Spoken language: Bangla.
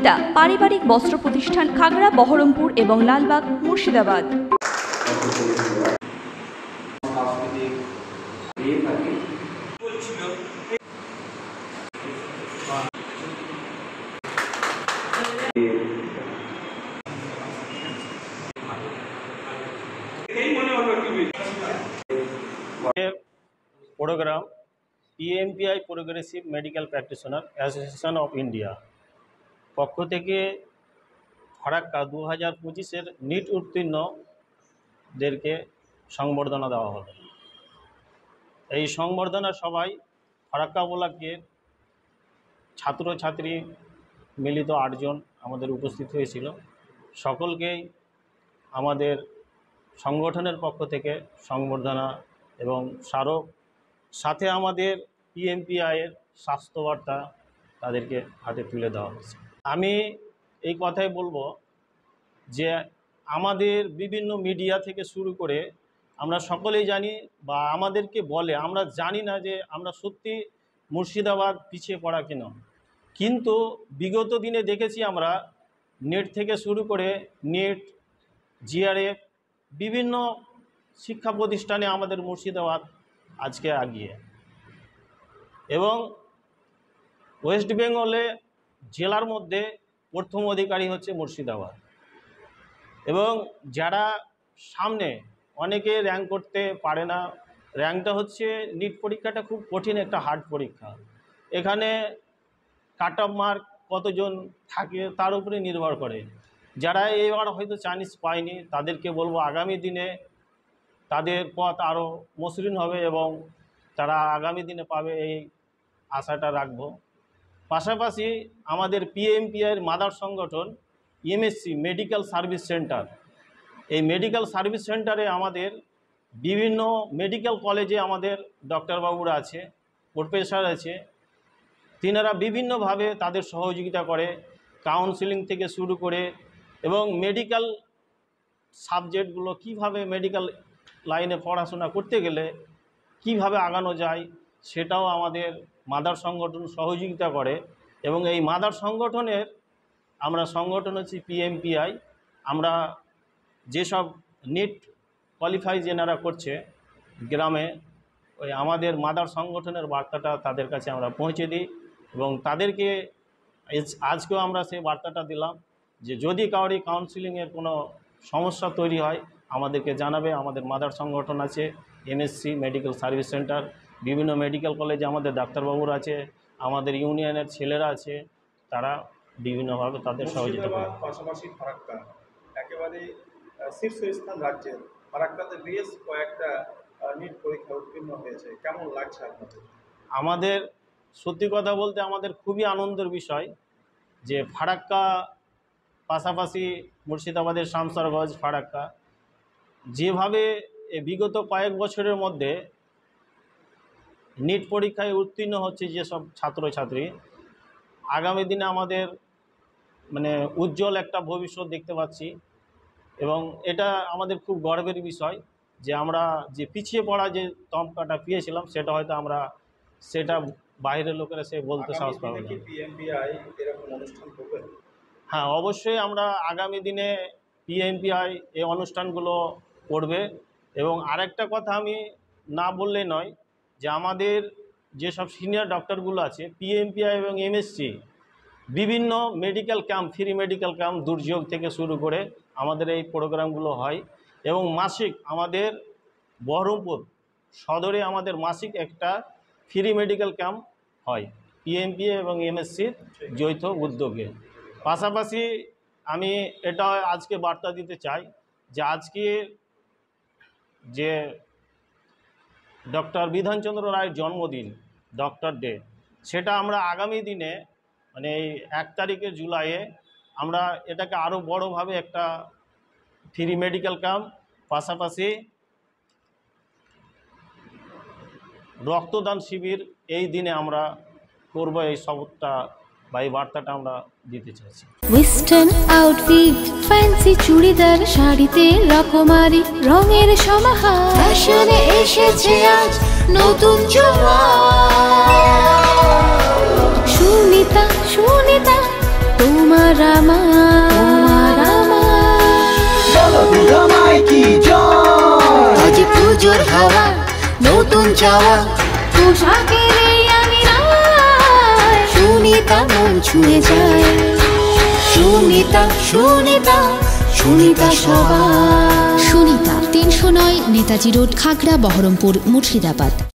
সুনিতা পারিবারিক বস্ত্র প্রতিষ্ঠান, খাগড়া, বহরমপুর এবং Lalbagh, Murshidabad. Programme PMPI progressive medical practitioner association of India पक्ष থেকে ফারাক্কা 2025 নিট উত্তীর্ণদেরকে সংবর্ধনা দেওয়া হলো। এই সংবর্ধনা সভায় ফারাক্কা ব্লকের ছাত্রছাত্রী মিলিত 8 জন আমাদের উপস্থিত হয়েছিল। সকলকেই আমাদের সংগঠনের পক্ষ থেকে সংবর্ধনা এবং স্মারক, সাথে আমাদের PMPI এর স্বাস্থ্যবার্তা তাদেরকে হাতে তুলে দেওয়া হয়েছে। আমি এই কথাই বলবো যে আমাদের বিভিন্ন মিডিয়া থেকে শুরু করে আমরা সকলেই জানি বা আমাদেরকে বলে, আমরা জানি না যে আমরা সত্যি মুর্শিদাবাদ পিছিয়ে পড়া কিনা, কিন্তু বিগত দিনে দেখেছি আমরা নেট থেকে শুরু করে নেট, GRF বিভিন্ন শিক্ষা প্রতিষ্ঠানে আমাদের মুর্শিদাবাদ আজকে এগিয়ে, এবং ওয়েস্ট বেঙ্গলে জেলার মধ্যে প্রথম অধিকারী হচ্ছে মুর্শিদাবাদ। এবং যারা সামনে অনেকে র্যাঙ্ক করতে পারে না, র্যাঙ্কটা হচ্ছে নিট পরীক্ষাটা খুব কঠিন একটা হার্ড পরীক্ষা। এখানে কাট অফ মার্ক কতজন থাকে তার উপরে নির্ভর করে। যারা এবার হয়তো চান্স পায়নি তাদেরকে বলবো আগামী দিনে তাদের পথ আরও মসৃণ হবে এবং তারা আগামী দিনে পাবে, এই আশাটা রাখবো। পাশাপাশি আমাদের PMPI এর মাদার সংগঠন MSC মেডিকেল সার্ভিস সেন্টার, এই মেডিকেল সার্ভিস সেন্টারে আমাদের বিভিন্ন মেডিকেল কলেজে আমাদের ডক্টরবাবুরা আছে, প্রফেসর আছে, তিনারা বিভিন্নভাবে তাদের সহযোগিতা করে, কাউন্সিলিং থেকে শুরু করে এবং মেডিকেল সাবজেক্টগুলো কিভাবে মেডিকেল লাইনে পড়াশোনা করতে গেলে কিভাবে আগানো যায় সেটাও আমাদের মাদার সংগঠন সহযোগিতা করে। এবং এই মাদার সংগঠনের আমরা সংগঠন হচ্ছে PMPI। আমরা যেসব নিট কোয়ালিফাই যেনারা করছে গ্রামে, ওই আমাদের মাদার সংগঠনের বার্তাটা তাদের কাছে আমরা পৌঁছে দিই এবং তাদেরকে আজকেও আমরা সেই বার্তাটা দিলাম যে যদি কাউরি কাউন্সিলিংয়ের কোনো সমস্যা তৈরি হয় আমাদেরকে জানাবে। আমাদের মাদার সংগঠন আছে, MSC মেডিকেল সার্ভিস সেন্টার, বিভিন্ন মেডিকেল কলেজে আমাদের ডাক্তারবাবুরা আছে, আমাদের ইউনিয়নের ছেলেরা আছে, তারা বিভিন্নভাবে তাদের সহযোগিতা করে। পাশাপাশি ফারাক্কা একেবারে শীর্ষস্থান রাজ্যের, ফারাক্কাতে বেশ কয়েকটা নিট পরীক্ষা উত্তীর্ণ হয়েছে, কেমন লাগছে আপনাদের? আমাদের সত্যি কথা বলতে আমাদের খুবই আনন্দের বিষয় যে ফারাক্কা পাশাপাশি মুর্শিদাবাদের শামসারগঞ্জ, ফারাক্কা যেভাবে বিগত কয়েক বছরের মধ্যে নিট পরীক্ষায় উত্তীর্ণ হচ্ছে যেসব ছাত্রছাত্রী, আগামী দিনে আমাদের মানে উজ্জ্বল একটা ভবিষ্যৎ দেখতে পাচ্ছি। এবং এটা আমাদের খুব গর্বের বিষয় যে আমরা যে পিছিয়ে পড়া যে তমকাটা পেয়েছিলাম সেটা হয়তো আমরা সেটা বাইরের লোকেরা সে বলতে সাহস পাবে না। PMPI এরকম অনুষ্ঠান করবে? হ্যাঁ, অবশ্যই আমরা আগামী দিনে PMPI এই অনুষ্ঠানগুলো করবে। এবং আরেকটা কথা আমি না বললে নয় যে আমাদের যেসব সিনিয়র ডক্টরগুলো আছে PMPI এবং MSC বিভিন্ন medical camp, free medical camp, দুর্যোগ থেকে শুরু করে আমাদের এই প্রোগ্রামগুলো হয়। এবং মাসিক আমাদের বহরমপুর সদরে আমাদের মাসিক একটা ফ্রি মেডিকেল ক্যাম্প হয় PMPI এবং MSCর যৌথ উদ্যোগে। পাশাপাশি আমি এটা আজকে বার্তা দিতে চাই যে আজকে যে ডক্টর বিধানচন্দ্র রায়ের জন্মদিন, ডক্টর ডে, সেটা আমরা আগামী দিনে মানে এই 1 তারিখে জুলাইয়ে আমরা এটাকে আরও বড়োভাবে একটা ফ্রি মেডিকেল ক্যাম্প, পাশাপাশি রক্তদান শিবির এই দিনে আমরা করব। এই সবটা বা এই বার্তাটা আমরা দিতে চাইছি। ওয়েস্টার্ন আউটফিট, ফ্যান্সি চুড়িদার, শাড়িতে রকমারি রঙের সমাহার, ফ্যাশনে এসেছে আজ নতুন সুনিতা, সুনিতা তোমার আমার দুর্গা মাই কি জয়। আজ পুজোর হাওয়া নতুন চাওয়া পোশাকের এই আমি রায়। সুনিতা মন ছুঁয়ে যায়, সুনিতা সুনিতা সুনিতা সবার। সুনিতা 309 নেতাজি রোড, খাগড়া, বহরমপুর, মুর্শিদাবাদ।